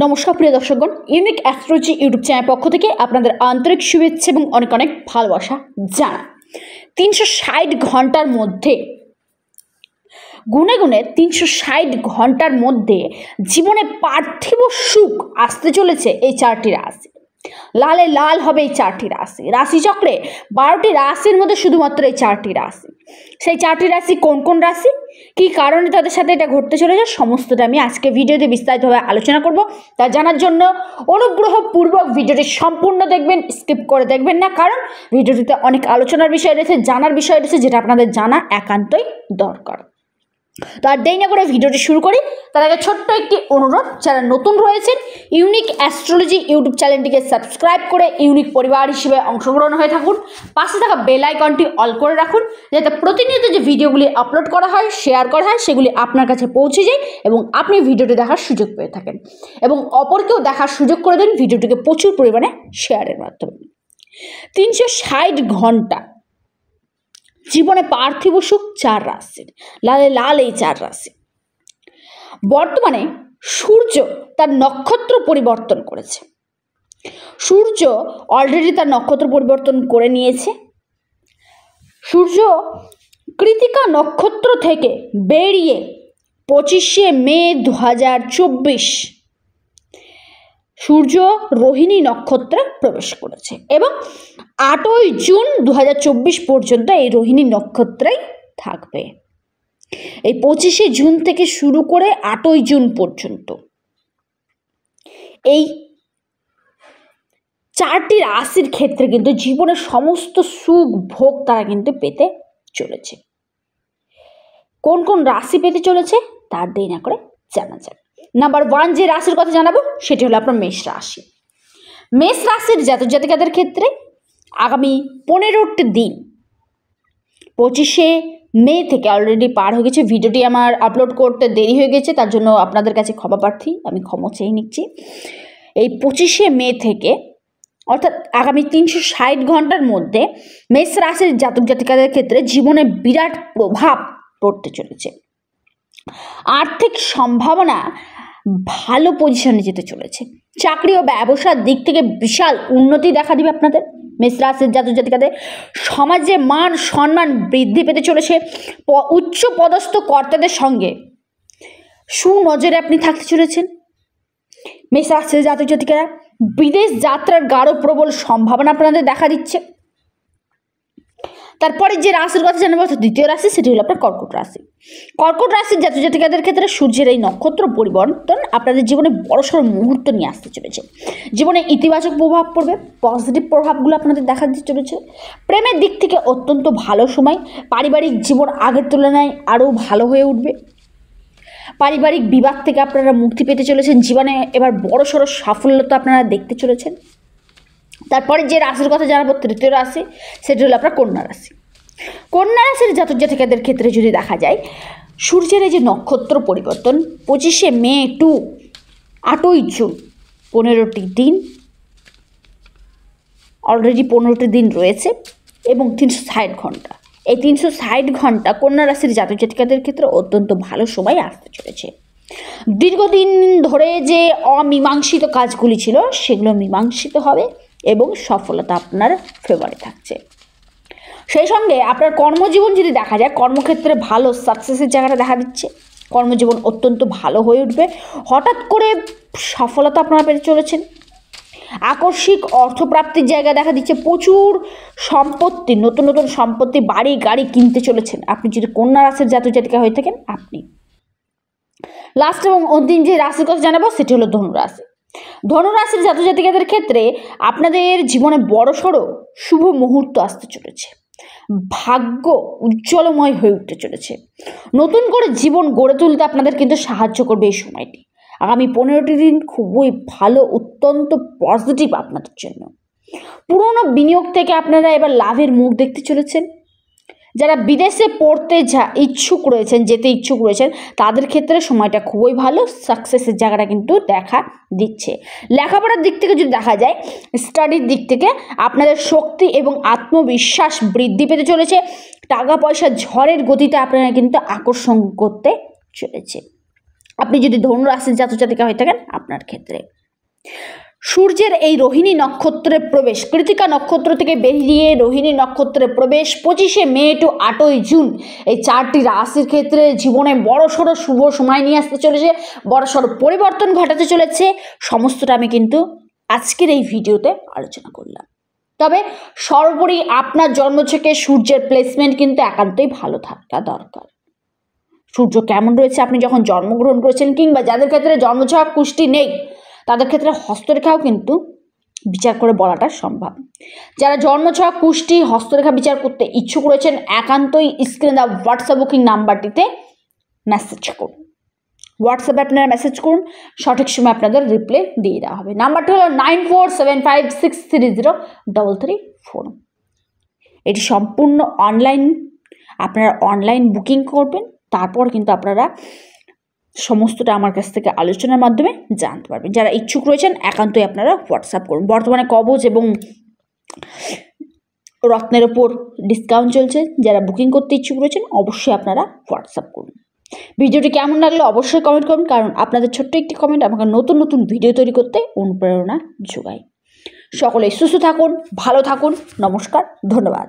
নমস্কার প্রিয় দর্শকগণ, unique astrology YouTube channel পক্ষ থেকে আপনাদের আন্তরিক শুভেচ্ছা এবং অনেক অনেক ভালোবাসা জানাই। 360 ঘন্টার মধ্যে গুনে গুনে 360 ঘন্টার মধ্যে জীবনে পার্থিব সুখ আসতে চলেছে এই 4টি রাশি। লালে লাল হবে এই 4টি রাশি। রাশিচক্রে 12টি রাশির মধ্যে শুধুমাত্র এই 4টি রাশি। সেই 4টি রাশি কোন কোন রাশি, কী কারণে তাদের সাথে এটা ঘটতে চলেছে, সমস্তটা আমি আজকে ভিডিওতে বিস্তারিতভাবে আলোচনা করব। তা জানার জন্য অনুগ্রহপূর্বক ভিডিওটি সম্পূর্ণ দেখবেন, স্কিপ করে দেখবেন না, কারণ ভিডিওটিতে অনেক আলোচনার বিষয় রয়েছে, জানার বিষয় রয়েছে, যেটা আপনাদের জানা একান্তই দরকার। তো আর দেরি না করে ভিডিওটি শুরু করি। তার আগে ছোট্ট একটি অনুরোধ, যারা নতুন রয়েছেন ইউনিক অ্যাস্ট্রোলজি ইউটিউব চ্যানেলটিকে সাবস্ক্রাইব করে ইউনিক পরিবার হিসেবে অংশগ্রহণ হয়ে থাকুন। পাশে থাকা বেল আইকনটি অল করে রাখুন, যাতে প্রতিনিয়ত যে ভিডিওগুলি আপলোড করা হয়, শেয়ার করা হয়, সেগুলি আপনার কাছে পৌঁছে যায় এবং আপনি ভিডিওটি দেখার সুযোগ পেয়ে থাকেন এবং অপরকেও দেখার সুযোগ করে দেন ভিডিওটিকে প্রচুর পরিমাণে শেয়ারের মাধ্যমে। 360 ঘন্টা জীবনে পার্থিব সুখ 4 রাশির, লালে লাল এই 4 রাশি। বর্তমানে সূর্য তার নক্ষত্র পরিবর্তন করেছে। সূর্য অলরেডি তার নক্ষত্র পরিবর্তন করে নিয়েছে। সূর্য কৃতিকা নক্ষত্র থেকে বেরিয়ে 25শে মে 2024 সূর্য রোহিণী নক্ষত্রে প্রবেশ করেছে এবং 8ই জুন 2024 পর্যন্ত এই রোহিণী নক্ষত্রেই থাকবে। এই 25শে জুন থেকে শুরু করে 8ই জুন পর্যন্ত এই 4টি রাশির ক্ষেত্রে কিন্তু জীবনের সমস্ত সুখ ভোগ তারা কিন্তু পেতে চলেছে। কোন কোন রাশি পেতে চলেছে তার দেরি না করে জানা যাক। নাম্বার 1 যে রাশির কথা জানাবো সেটি হলো আপনার মেষ রাশি। মেষ রাশির জাতক জাতিকাদের ক্ষেত্রে আগামী 15টি দিন, 25শে মে থেকে অলরেডি পার হয়ে গেছে। ভিডিওটি আমার আপলোড করতে দেরি হয়ে গেছে, তার জন্য আপনাদের কাছে ক্ষমা প্রার্থী, আমি ক্ষমা চেয়ে নিচ্ছি। এই 25শে মে থেকে অর্থাৎ আগামী 360 ঘন্টার মধ্যে মেষ রাশির জাতক জাতিকাদের ক্ষেত্রে জীবনে বিরাট প্রভাব পড়তে চলেছে। আর্থিক সম্ভাবনা ভালো পজিশনে যেতে চলেছে। চাকরি ও ব্যবসার দিক থেকে বিশাল উন্নতি দেখা দিবে আপনাদের মেষ রাশির জাতক জাতিকাদের। সমাজে মান সম্মান বৃদ্ধি পেতে চলেছে। উচ্চ পদস্থ কর্তাদের সঙ্গে সুনজরে আপনি থাকতে চলেছেন। মেষ রাশির জাতক জাতিকারা বিদেশ যাত্রার গাঢ় প্রবল সম্ভাবনা আপনাদের দেখা দিচ্ছে। তারপরে যে রাশির কথা জানাবো দ্বিতীয় রাশি, সেটি হলো আপনার কর্কট রাশি। কর্কট রাশির জাতক জাতিকাদের ক্ষেত্রে সূর্যের এই নক্ষত্র পরিবর্তন আপনাদের জীবনে বড়সড় মুহূর্ত নিয়ে আসতে চলেছে। জীবনে ইতিবাচক প্রভাব পড়বে, পজিটিভ প্রভাবগুলো আপনাদের দেখা দিতে চলেছে। প্রেমের দিক থেকে অত্যন্ত ভালো সময়। পারিবারিক জীবন আগের তুলনায় আরও ভালো হয়ে উঠবে। পারিবারিক বিবাদ থেকে আপনারা মুক্তি পেতে চলেছেন। জীবনে এবার বড়সড় সাফল্যতা আপনারা দেখতে চলেছেন। তারপরে যে রাশির কথা জানাবো তৃতীয় রাশি, সেটি হলো আপনার কন্যা রাশি। কন্যা রাশির জাতক জাতিকাদের ক্ষেত্রে যদি দেখা যায় সূর্যের এই যে নক্ষত্র পরিবর্তন 25শে মে টু 8ই জুন 15টি দিন, অলরেডি 15টি দিন রয়েছে এবং 360 ঘন্টা। এই 360 ঘন্টা কন্যা রাশির জাতক জাতিকাদের ক্ষেত্রে অত্যন্ত ভালো সময় আসতে চলেছে। দীর্ঘদিন ধরে যে অমীমাংসিত কাজগুলি ছিল সেগুলো মীমাংসিত হবে এবং সফলতা আপনার ফেভারে থাকছে। সেই সঙ্গে আপনার কর্মজীবন যদি দেখা যায়, কর্মক্ষেত্রে ভালো সাকসেসের জায়গাটা দেখা দিচ্ছে। কর্মজীবন অত্যন্ত ভালো হয়ে উঠবে। হঠাৎ করে সফলতা আপনারা পেতে চলেছেন। আকস্মিক অর্থপ্রাপ্তির জায়গা দেখা দিচ্ছে। প্রচুর সম্পত্তি, নতুন নতুন সম্পত্তি, বাড়ি গাড়ি কিনতে চলেছেন আপনি যদি কন্যা রাশির জাতক জাতিকা হয়ে থাকেন। আপনি লাস্ট এবং অন্তিম যে রাশির কথা জানাবো সেটি হলো ধনুরাশি। ধনুরাশির জাতক জাতিকাদের ক্ষেত্রে আপনাদের জীবনে বড়সড় শুভ মুহূর্ত আসতে চলেছে। ভাগ্য উজ্জ্বলময় হয়ে উঠতে চলেছে। নতুন করে জীবন গড়ে তুলতে আপনাদের কিন্তু সাহায্য করবে এই সময়টি। আগামী 15টি দিন খুবই ভালো, অত্যন্ত পজিটিভ আপনাদের জন্য। পুরনো বিনিয়োগ থেকে আপনারা এবার লাভের মুখ দেখতে চলেছেন। যারা বিদেশে পড়তে ইচ্ছুক রয়েছেন, যেতে ইচ্ছুক রয়েছেন, তাদের ক্ষেত্রে সময়টা খুবই ভালো। সাকসেসের জায়গাটা কিন্তু দেখা দিচ্ছে। লেখাপড়ার দিক থেকে যদি দেখা যায়, স্টাডির দিক থেকে আপনাদের শক্তি এবং আত্মবিশ্বাস বৃদ্ধি পেতে চলেছে। টাকা পয়সা ঝড়ের গতিতে আপনারা কিন্তু আকর্ষণ করতে চলেছে। আপনি যদি ধনু রাশির জাতক জাতিকা হয়ে থাকেন আপনার ক্ষেত্রে সূর্যের এই রোহিণী নক্ষত্রে প্রবেশ, কৃতিকা নক্ষত্র থেকে বেরিয়ে রোহিণী নক্ষত্রে প্রবেশ 25শে মে টু 8ই জুন, এই 4টি রাশির ক্ষেত্রে জীবনে বড়সড় শুভ সময় নিয়ে আসতে চলেছে, বড়সড় পরিবর্তন ঘটাতে চলেছে। সমস্তটা আমি কিন্তু আজকের এই ভিডিওতে আলোচনা করলাম। তবে সর্বোপরি আপনার জন্মছকে সূর্যের প্লেসমেন্ট কিন্তু একান্তই ভালো থাকা দরকার। সূর্য কেমন রয়েছে আপনি যখন জন্মগ্রহণ করেছেন, কিংবা যাদের ক্ষেত্রে জন্মছক কুষ্টি নেই তাদের ক্ষেত্রে হস্তরেখাও কিন্তু বিচার করে বলাটা সম্ভব। যারা জন্মছক কুষ্টি হস্তরেখা বিচার করতে ইচ্ছুক রয়েছেন একান্তই স্ক্রিনে দেওয়া হোয়াটসঅ্যাপ বুকিং নাম্বারটিতে মেসেজ করুন। হোয়াটসঅ্যাপে আপনারা মেসেজ করুন, সঠিক সময় আপনাদের রিপ্লাই দিয়ে দেওয়া হবে। নাম্বারটি হলো 9475630334। এটি সম্পূর্ণ অনলাইন, আপনারা অনলাইন বুকিং করবেন, তারপর কিন্তু আপনারা সমস্তটা আমার কাছ থেকে আলোচনার মাধ্যমে জানতে পারবেন। যারা ইচ্ছুক রয়েছেন একান্তই আপনারা হোয়াটসঅ্যাপ করুন। বর্তমানে কবচ এবং রত্নের ওপর ডিসকাউন্ট চলছে, যারা বুকিং করতে ইচ্ছুক রয়েছেন অবশ্যই আপনারা হোয়াটসঅ্যাপ করুন। ভিডিওটি কেমন লাগলো অবশ্যই কমেন্ট করুন, কারণ আপনাদের ছোট্ট একটি কমেন্ট আমাকে নতুন নতুন ভিডিও তৈরি করতে অনুপ্রেরণা যোগায়। সকলে সুস্থ থাকুন, ভালো থাকুন, নমস্কার, ধন্যবাদ।